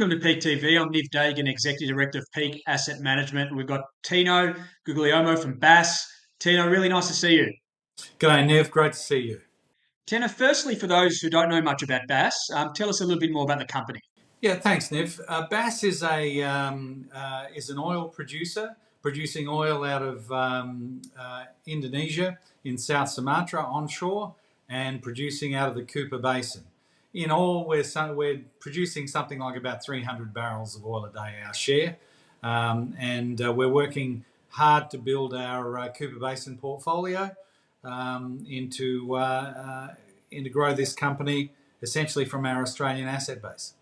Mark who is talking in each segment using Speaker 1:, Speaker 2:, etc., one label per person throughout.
Speaker 1: Welcome to Peak TV. I'm Niv Dagan, Executive Director of Peak Asset Management. And we've got Tino Guglielmo from Bass. Tino, really nice to see you.
Speaker 2: G'day, Nev. Great to see you.
Speaker 1: Tino, firstly, for those who don't know much about Bass, tell us a little bit more about the company.
Speaker 2: Yeah, thanks, Nev. Bass is an oil producer, producing oil out of Indonesia in South Sumatra onshore, and producing out of the Cooper Basin. In all, we're producing something like about 300 barrels of oil a day, our share, and we're working hard to build our Cooper Basin portfolio into grow this company essentially from our Australian asset base.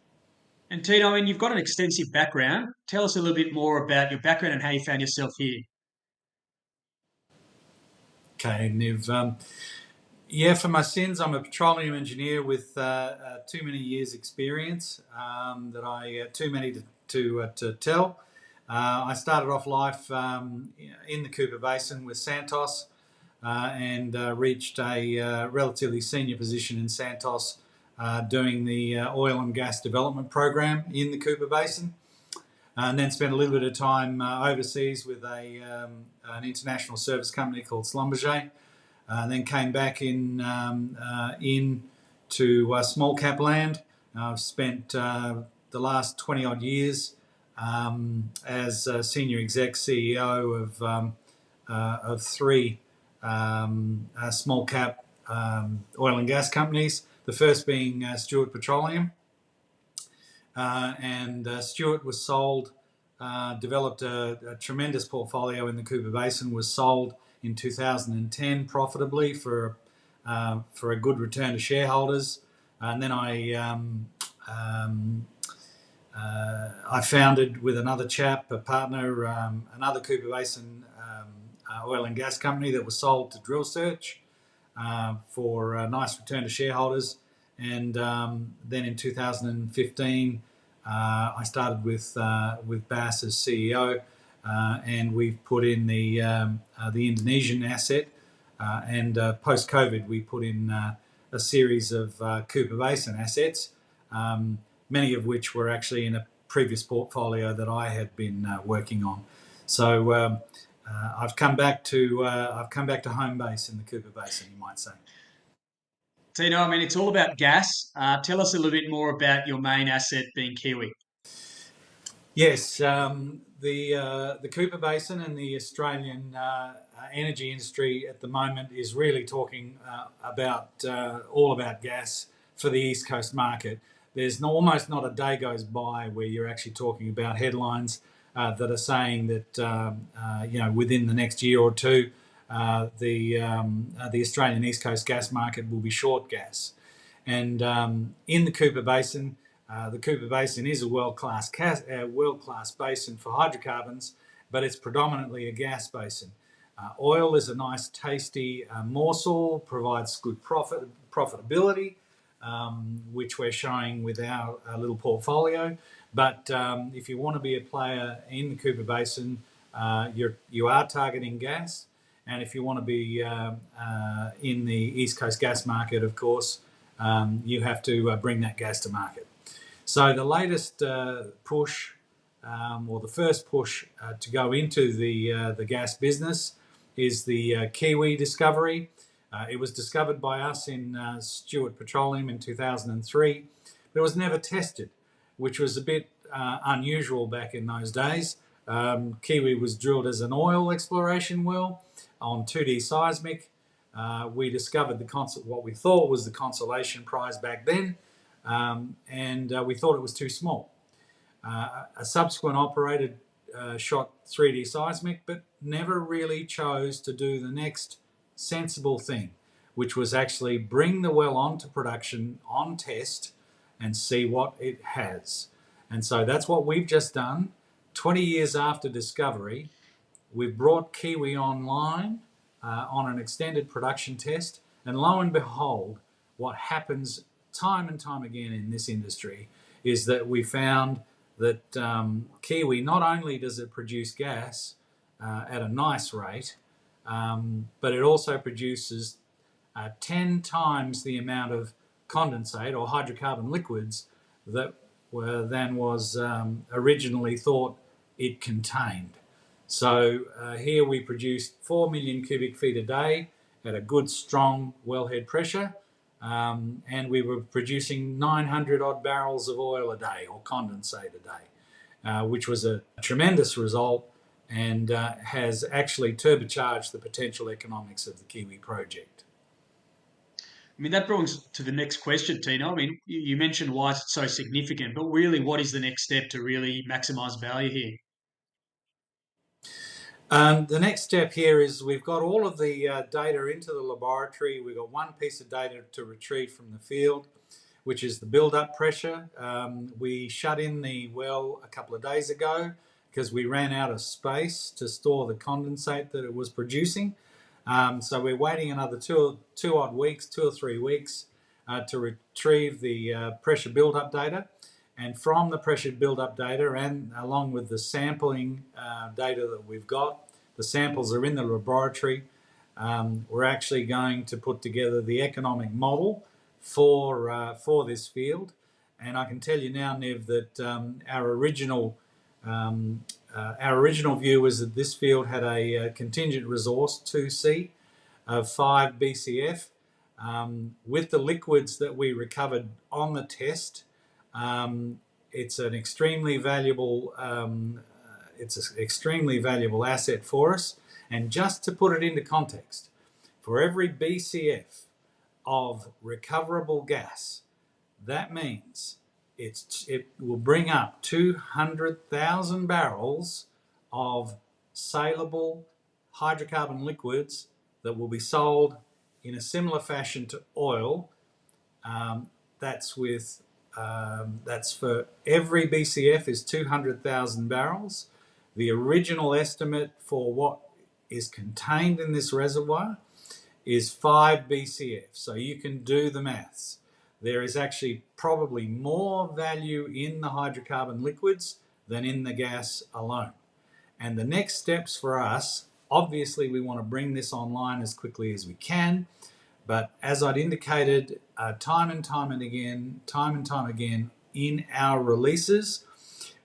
Speaker 1: And Tino, you've got an extensive background. Tell us a little bit more about your background and how you found yourself here.
Speaker 2: Okay, Niv. Yeah, for my sins, I'm a petroleum engineer with too many years' experience too many to tell. I started off life in the Cooper Basin with Santos and reached a relatively senior position in Santos doing the oil and gas development program in the Cooper Basin. And then spent a little bit of time overseas with an international service company called Schlumberger. And then came back in to small cap land. I've spent the last 20 odd years as a senior exec CEO of three small cap oil and gas companies. The first being Stewart Petroleum, and Stewart was sold. Developed a tremendous portfolio in the Cooper Basin. Was sold in 2010 profitably for a good return to shareholders. And then I founded with another chap, a partner, another Cooper Basin oil and gas company that was sold to Drill Search for a nice return to shareholders. And then in 2015, I started with Bass as CEO, and we've put in the Indonesian asset. And post-COVID, we put in a series of Cooper Basin assets, many of which were actually in a previous portfolio that I had been working on. So I've come back to home base in the Cooper Basin, you might say.
Speaker 1: Tino, it's all about gas. Tell us a little bit more about your main asset being Kiwi.
Speaker 2: Yes, the Cooper Basin and the Australian energy industry at the moment is really talking all about gas for the East Coast market. There's almost not a day goes by where you're actually talking about headlines that are saying that within the next year or two the Australian East Coast gas market will be short gas. And in the Cooper Basin, the Cooper Basin is a world-class basin for hydrocarbons, but it's predominantly a gas basin. Oil is a nice, tasty morsel, provides good profitability, which we're showing with our little portfolio. But if you want to be a player in the Cooper Basin, you are targeting gas. And if you want to be in the East Coast gas market, of course, you have to bring that gas to market. So the latest push, or the first push to go into the gas business, is the Kiwi discovery. It was discovered by us in Stewart Petroleum in 2003, but it was never tested, which was a bit unusual back in those days. Kiwi was drilled as an oil exploration well on 2D seismic. We discovered what we thought was the consolation prize back then, and we thought it was too small. A subsequent operator shot 3D seismic, but never really chose to do the next sensible thing, which was actually bring the well onto production on test and see what it has. And so that's what we've just done. 20 years after discovery, we've brought Kiwi online on an extended production test, and lo and behold, what happens time and time again in this industry is that we found that Kiwi, not only does it produce gas at a nice rate, but it also produces 10 times the amount of condensate or hydrocarbon liquids that than was originally thought it contained. So here we produced 4 million cubic feet a day at a good, strong wellhead pressure, and we were producing 900 odd barrels of oil a day, or condensate a day, which was a tremendous result and has actually turbocharged the potential economics of the Kiwi project.
Speaker 1: I mean, that brings to the next question, Tino. I mean, you mentioned why it's so significant, but really, what is the next step to really maximise value here?
Speaker 2: The next step here is we've got all of the data into the laboratory. We've got one piece of data to retrieve from the field, which is the build-up pressure. We shut in the well a couple of days ago because we ran out of space to store the condensate that it was producing. So we're waiting another two or 3 weeks to retrieve the pressure build-up data. And from the pressure build-up data, and along with the sampling data that we've got, the samples are in the laboratory. We're actually going to put together the economic model for this field. And I can tell you now, Nev, that our original view was that this field had a contingent resource 2C of 5 BCF. With the liquids that we recovered on the test, it's an extremely valuable asset for us. And just to put it into context, for every BCF of recoverable gas, that means it will bring up 200,000 barrels of saleable hydrocarbon liquids that will be sold in a similar fashion to oil. That's for every BCF is 200,000 barrels. The original estimate for what is contained in this reservoir is 5 BCF. So you can do the maths. There is actually probably more value in the hydrocarbon liquids than in the gas alone. And the next steps for us, obviously we want to bring this online as quickly as we can. But as I'd indicated time and time again in our releases,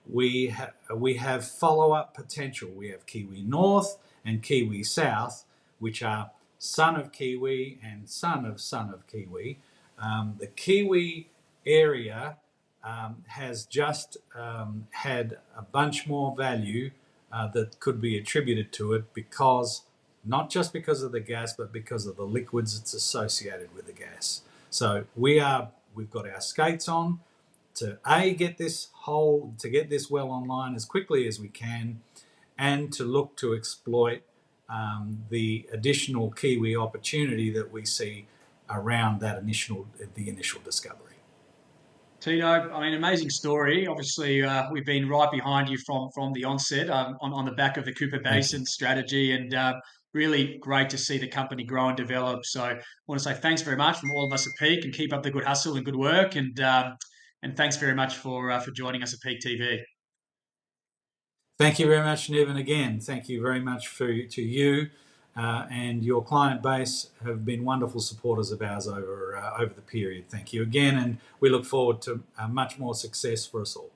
Speaker 2: we have follow-up potential. We have Kiwi North and Kiwi South, which are son of Kiwi and son of Kiwi. The Kiwi area has just had a bunch more value that could be attributed to it because, not just because of the gas, but because of the liquids that's associated with the gas. So we've got our skates on to get this well online as quickly as we can, and to look to exploit the additional Kiwi opportunity that we see around the initial discovery.
Speaker 1: Tino, I mean, amazing story. Obviously, we've been right behind you from the onset on the back of the Cooper
Speaker 2: Thank you.
Speaker 1: Basin strategy, and really great to see the company grow and develop. So I want to say thanks very much from all of us at Peak, and keep up the good hustle and good work. And thanks very much for joining us at Peak TV.
Speaker 2: Thank you very much, Nev, and again, thank you very much to you and your client base have been wonderful supporters of ours over the period. Thank you again, and we look forward to much more success for us all.